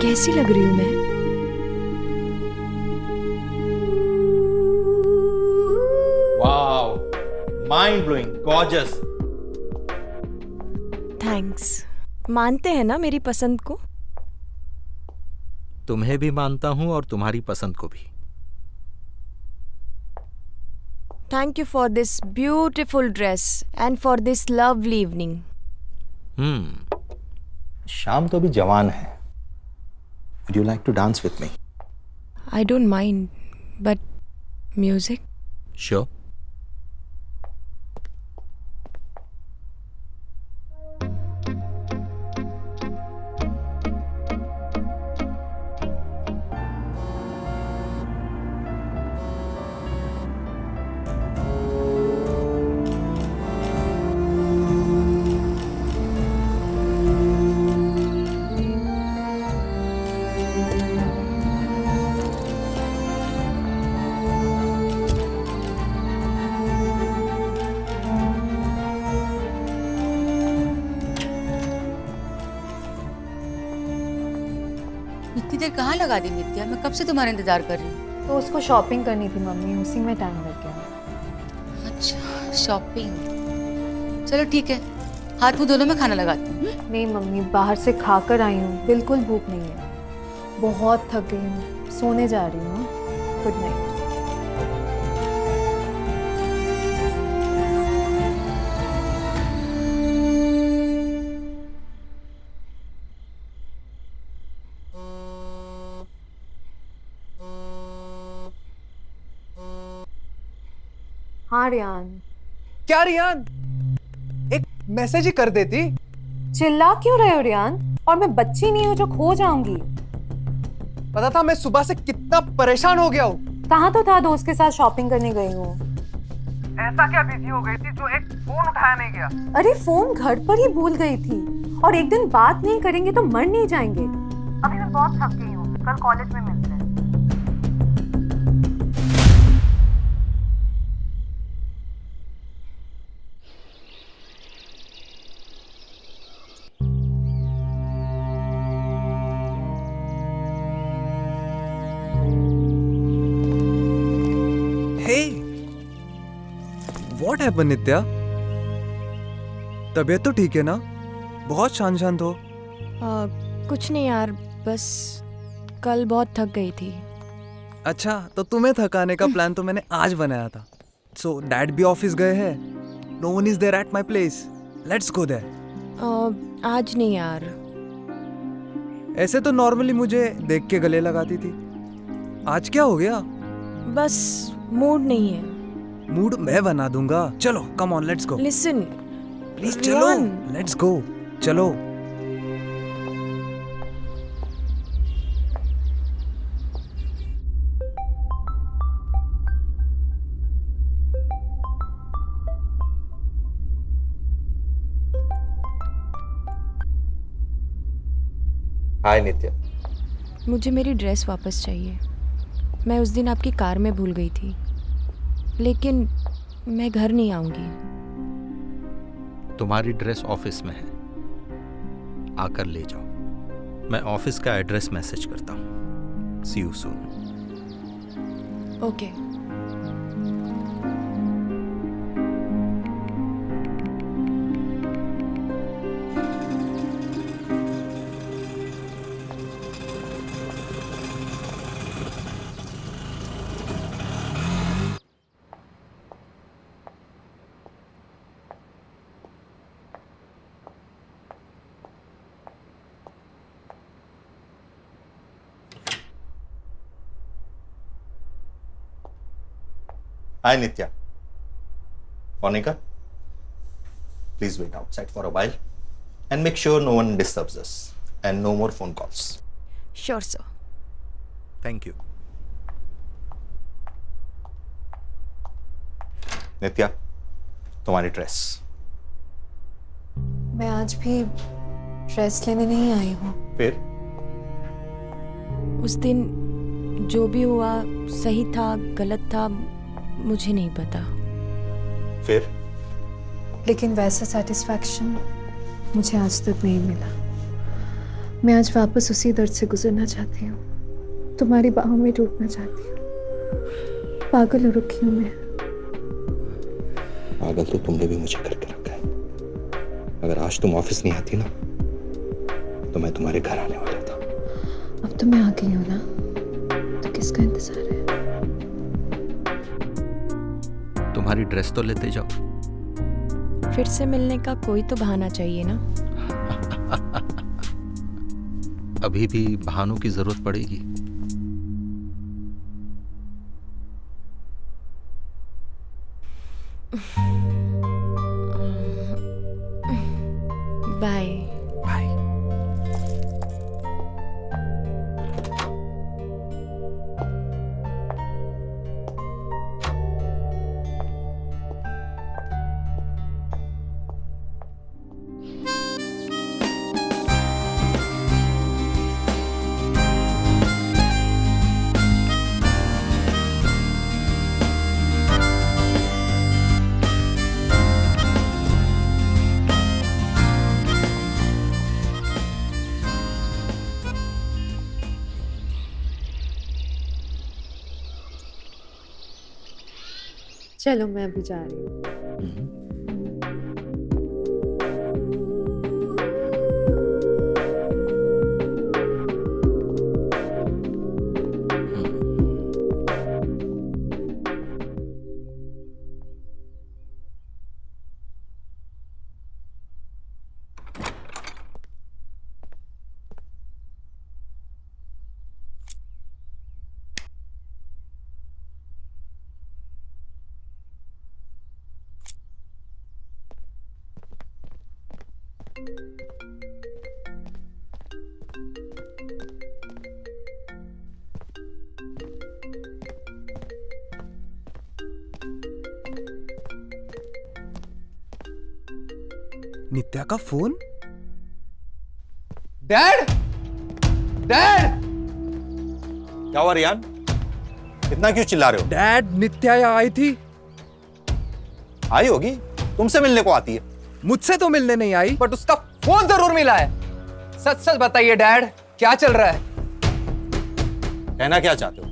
कैसी लग रही हूँ मैं?
Mind blowing, gorgeous.
थैंक्स। मानते हैं ना मेरी पसंद को?
तुम्हें भी मानता हूं और तुम्हारी पसंद को भी।
Thank you for this beautiful dress and for this lovely evening.
शाम तो भी जवान है। Would you like to dance with me?
I don't mind, but music?
Sure.
इतनी देर कहाँ लगा दी नित्या? मैं कब से तुम्हारा इंतजार कर रही हूँ।
तो उसको शॉपिंग करनी थी मम्मी, उसी में टाइम लग गया।
अच्छा, शॉपिंग। चलो ठीक है, हाथ मुंह दोनों में खाना लगाती हूँ।
नहीं मम्मी, बाहर से खाकर आई हूँ, बिल्कुल भूख नहीं है। बहुत थक गई हूँ, सोने जा रही हूँ। Good night. हाँ रियान।
क्या रियान, एक मैसेज ही कर देती।
चिल्ला क्यों रहे हो रियान? और मैं बच्ची नहीं हूँ जो खो जाऊंगी।
पता था मैं सुबह से कितना परेशान हो गया हूँ।
कहाँ तो था, दोस्त के साथ शॉपिंग करने गई हूँ।
ऐसा क्या बिजी हो गई थी जो एक फोन उठाया नहीं गया?
अरे फोन घर पर ही भूल गई थी। और एक दिन बात नहीं करेंगे तो मर नहीं जाएंगे। अभी मैं बहुत थक गई हूँ, कल कॉलेज में मिलते हैं।
What happened, नित्या? तबीयत तो ठीक है ना? बहुत शांत शांत हो।
कुछ नहीं यार, बस कल बहुत थक गई थी।
अच्छा, तो तुम्हें थकाने का प्लान तो मैंने आज बनाया था। सो डैड भी ऑफिस गए हैं। No one is there at my place. Let's go there.
आज नहीं यार।
ऐसे तो नॉर्मली मुझे देख के गले लगाती थी। आज क्या हो गया?
बस मूड नहीं है।
मूड मैं बना दूंगा। चलो, come on, let's go.
Listen
please चलो, लेट्स गो, चलो।
हाय नित्या।
मुझे मेरी ड्रेस वापस चाहिए। मैं उस दिन आपकी कार में भूल गई थी, लेकिन मैं घर नहीं आऊंगी।
तुम्हारी ड्रेस ऑफिस में है, आकर ले जाओ। मैं ऑफिस का एड्रेस मैसेज करता हूँ। See you soon.
Okay.
Hi Nitya. Monica, please wait outside for a while and make sure no one disturbs us and no more phone calls.
Sure, sir.
Thank you.
नित्या, तुम्हारी ड्रेस।
मैं आज भी ड्रेस लेने नहीं आई हूँ।
फिर?
उस दिन जो भी हुआ सही था, गलत था, मुझे नहीं पता।
फिर?
लेकिन वैसा सेटिस्फैक्शन मुझे आज तक नहीं मिला। मैं आज वापस उसी दर्द से गुजरना चाहती हूँ, तुम्हारी बाहों में डूबना चाहती हूँ। पागल हो रखी हूँ मैं।
पागल तो तुमने भी मुझे करके रखा है। अगर आज तुम ऑफिस नहीं आती ना तो मैं तुम्हारे घर आने वाला था।
अब तो मैं आ गई हूँ ना, तो किसका इंतजार है?
तुम्हारी ड्रेस तो लेते जाओ।
फिर से मिलने का कोई तो बहाना चाहिए ना।
अभी भी बहानों की जरूरत पड़ेगी।
बाय।
बाय।
चलो मैं अभी जा रही हूँ।
नित्या का फोन। Dad, dad.
क्या हुआ रियान? इतना क्यों चिल्ला रहे हो?
डैड, नित्या यहाँ आई थी।
आई होगी, तुमसे मिलने को आती है।
मुझसे तो मिलने नहीं आई, बट उसका फोन जरूर मिला है। सच सच बताइए डैड, क्या चल रहा है?
कहना क्या चाहते हो?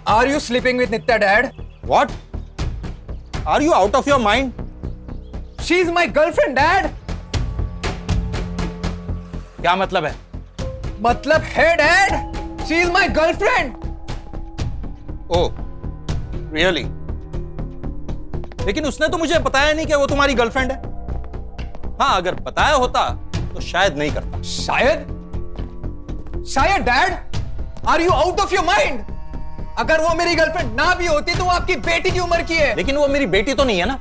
Are you sleeping with Nitya dad?
What? Are you out of your mind?
She is my girlfriend, Dad.
क्या मतलब है?
मतलब है dad, she is my girlfriend.
Oh, really? लेकिन उसने तो मुझे बताया नहीं कि वो तुम्हारी गर्लफ्रेंड है। हाँ, अगर बताया होता तो शायद नहीं करता।
शायद? शायद dad? Are you out of your mind? अगर वो मेरी गर्लफ्रेंड ना भी होती तो वो आपकी बेटी की उम्र की है।
लेकिन वो मेरी बेटी तो नहीं है ना।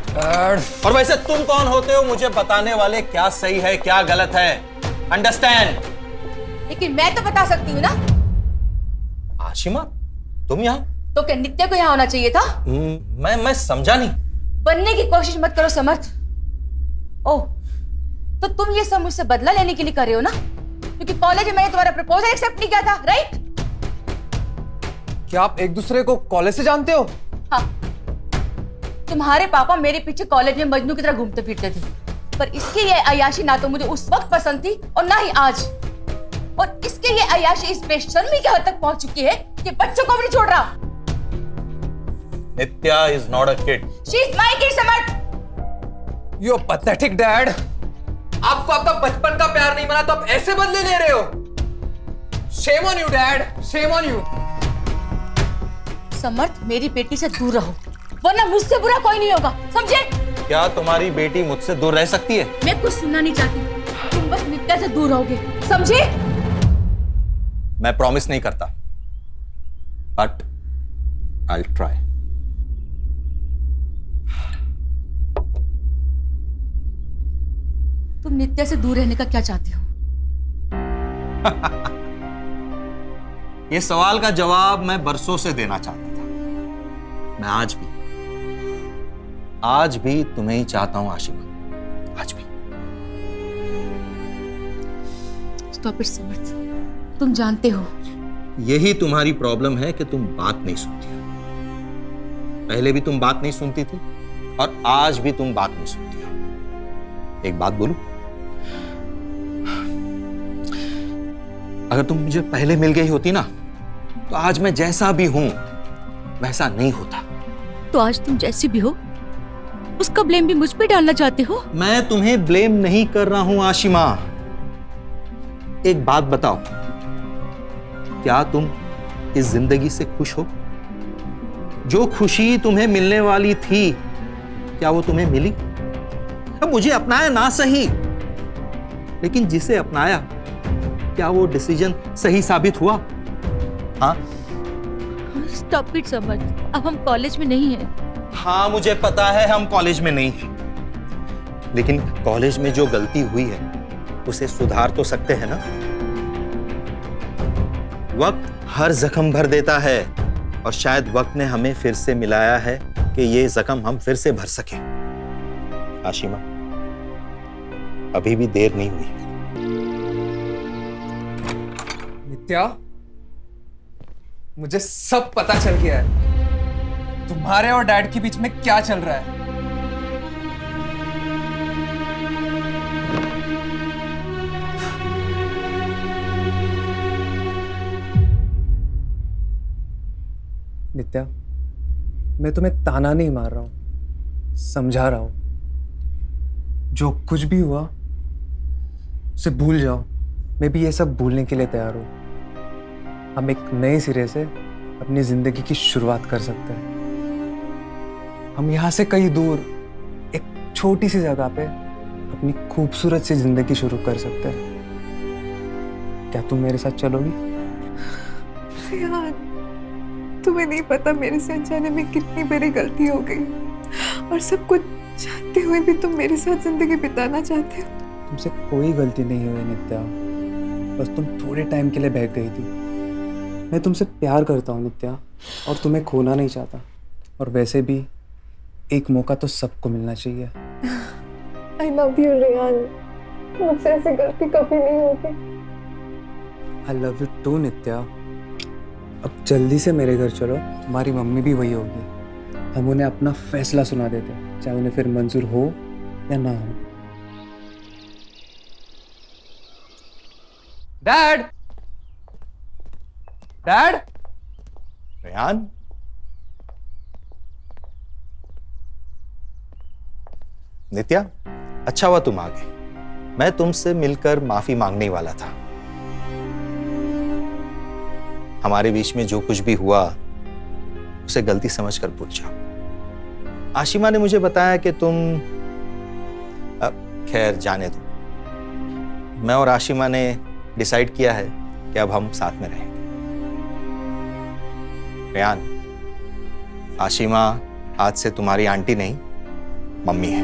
डैड।
और वैसे तुम कौन होते हो मुझे बताने वाले क्या सही है क्या गलत है? अंडरस्टैंड?
लेकिन मैं तो बता सकती हूँ ना।
आशिमा, तुम यहाँ?
तो क्या नित्या को यहाँ होना चाहिए था?
मैं समझा नहीं।
बनने की कोशिश मत करो समर्थ। ओह, तो तुम ये सब मुझसे बदला लेने के लिए कर रहे हो ना? क्योंकि कॉलेज में मैंने तुम्हारा प्रपोजल एक्सेप्ट नहीं किया था, राइट?
क्या आप एक दूसरे को कॉलेज से जानते हो?
हाँ, तुम्हारे पापा मेरे पीछे कॉलेज में मजनू की तरह घूमते फिरते थे, पर इसकी ये अय्याशी ना तो मुझे उस वक्त पसंद थी और ना ही आज। और इसके ये अय्याशी इस बेशर्मी के हद तक पहुंच चुकी है कि बच्चों को भी नहीं छोड़ रहा।
Nitya is not a kid.
She is my kid Samarth.
You are pathetic dad. आपको आपका बचपन का प्यार नहीं मिला तो आप ऐसे बदले ले रहे हो। Shame on you dad, shame on you.
Samarth, मेरी बेटी से दूर रहो, वरना मुझसे बुरा कोई नहीं होगा, समझे?
क्या तुम्हारी बेटी मुझसे दूर रह सकती है?
मैं कुछ सुनना नहीं चाहती, तुम बस नित्या से दूर रहोगे, समझे?
मैं प्रॉमिस नहीं करता, बट आई विल ट्राई।
तुम नित्या से दूर रहने का क्या चाहती हो?
ये सवाल का जवाब मैं बरसों से देना चाहता था। मैं आज भी तुम्हें ही चाहता हूं आशिमा, आज भी।
स्टॉप इट समर्थ, तुम जानते हो
यही तुम्हारी प्रॉब्लम है कि तुम बात नहीं सुनती हो। पहले भी तुम बात नहीं सुनती थी और आज भी तुम बात नहीं सुनती हो। एक बात बोलूं? अगर तुम मुझे पहले मिल गई होती ना तो आज मैं जैसा भी हूं वैसा नहीं होता।
तो आज तुम जैसी भी हो उसका ब्लेम भी मुझ पे डालना चाहते हो?
मैं तुम्हें ब्लेम नहीं कर रहा हूं आशिमा। एक बात बताओ, क्या तुम इस जिंदगी से खुश हो? जो खुशी तुम्हें मिलने वाली थी, क्या वो तुम्हें मिली? अब मुझे अपनाया ना सही, लेकिन जिसे अपनाया, क्या वो डिसीजन सही साबित हुआ? हाँ?
स्टॉप इट समर, अब हम कॉलेज में नहीं हैं।
हाँ, मुझे पता है हम कॉलेज में नहीं हैं, लेकिन कॉलेज में जो गलती हुई है उसे सुधार तो सकते हैं ना? वक्त हर जख्म भर देता है और शायद वक्त ने हमें फिर से मिलाया है कि ये जख्म हम फिर से भर सकें। आशिमा, अभी भी देर नहीं हुई।
नित्या, मुझे सब पता चल गया है तुम्हारे और डैड के बीच में क्या चल रहा है। नित्या, मैं तुम्हें ताना नहीं मार रहा हूं, समझा रहा हूं। जो कुछ भी हुआ उसे भूल जाओ। मैं भी ये सब भूलने के लिए तैयार हूं। हम एक नए सिरे से अपनी जिंदगी की शुरुआत कर सकते हैं। हम यहाँ से कहीं दूर एक छोटी सी जगह पे अपनी खूबसूरत सी जिंदगी शुरू कर सकते हैं। क्या तुम मेरे साथ चलोगी?
रेहान, तुम्हें नहीं पता मेरे साथ जाने में कितनी बड़ी गलती हो गई, और सब कुछ जानते हुए भी तुम मेरे साथ जिंदगी बिताना चाहते हो।
तुमसे कोई गलती नहीं हुई नित्या, बस तुम थोड़े टाइम के लिए बहक गई थी। मैं तुमसे प्यार करता हूँ नित्या, और तुम्हें खोना नहीं चाहता। और वैसे भी एक मौका तो सबको मिलना चाहिए।
I love you, Rehan. मुझसे ऐसी गलती कभी नहीं होगी।
I love you too, नित्या। अब जल्दी से मेरे घर चलो, तुम्हारी मम्मी भी वही होगी। हम उन्हें अपना फैसला सुना देते, चाहे उन्हें फिर मंजूर हो या ना हो। डैड, डैड,
रेहान, नित्या, अच्छा हुआ तुम आ गए। मैं तुमसे मिलकर माफी मांगने वाला था। हमारे बीच में जो कुछ भी हुआ उसे गलती समझकर भूल जाओ। आशिमा ने मुझे बताया कि तुम, खैर जाने दो। मैं और आशिमा ने डिसाइड किया है कि अब हम साथ में रहेंगे। रेहान, आशिमा आज से तुम्हारी आंटी नहीं, मम्मी है।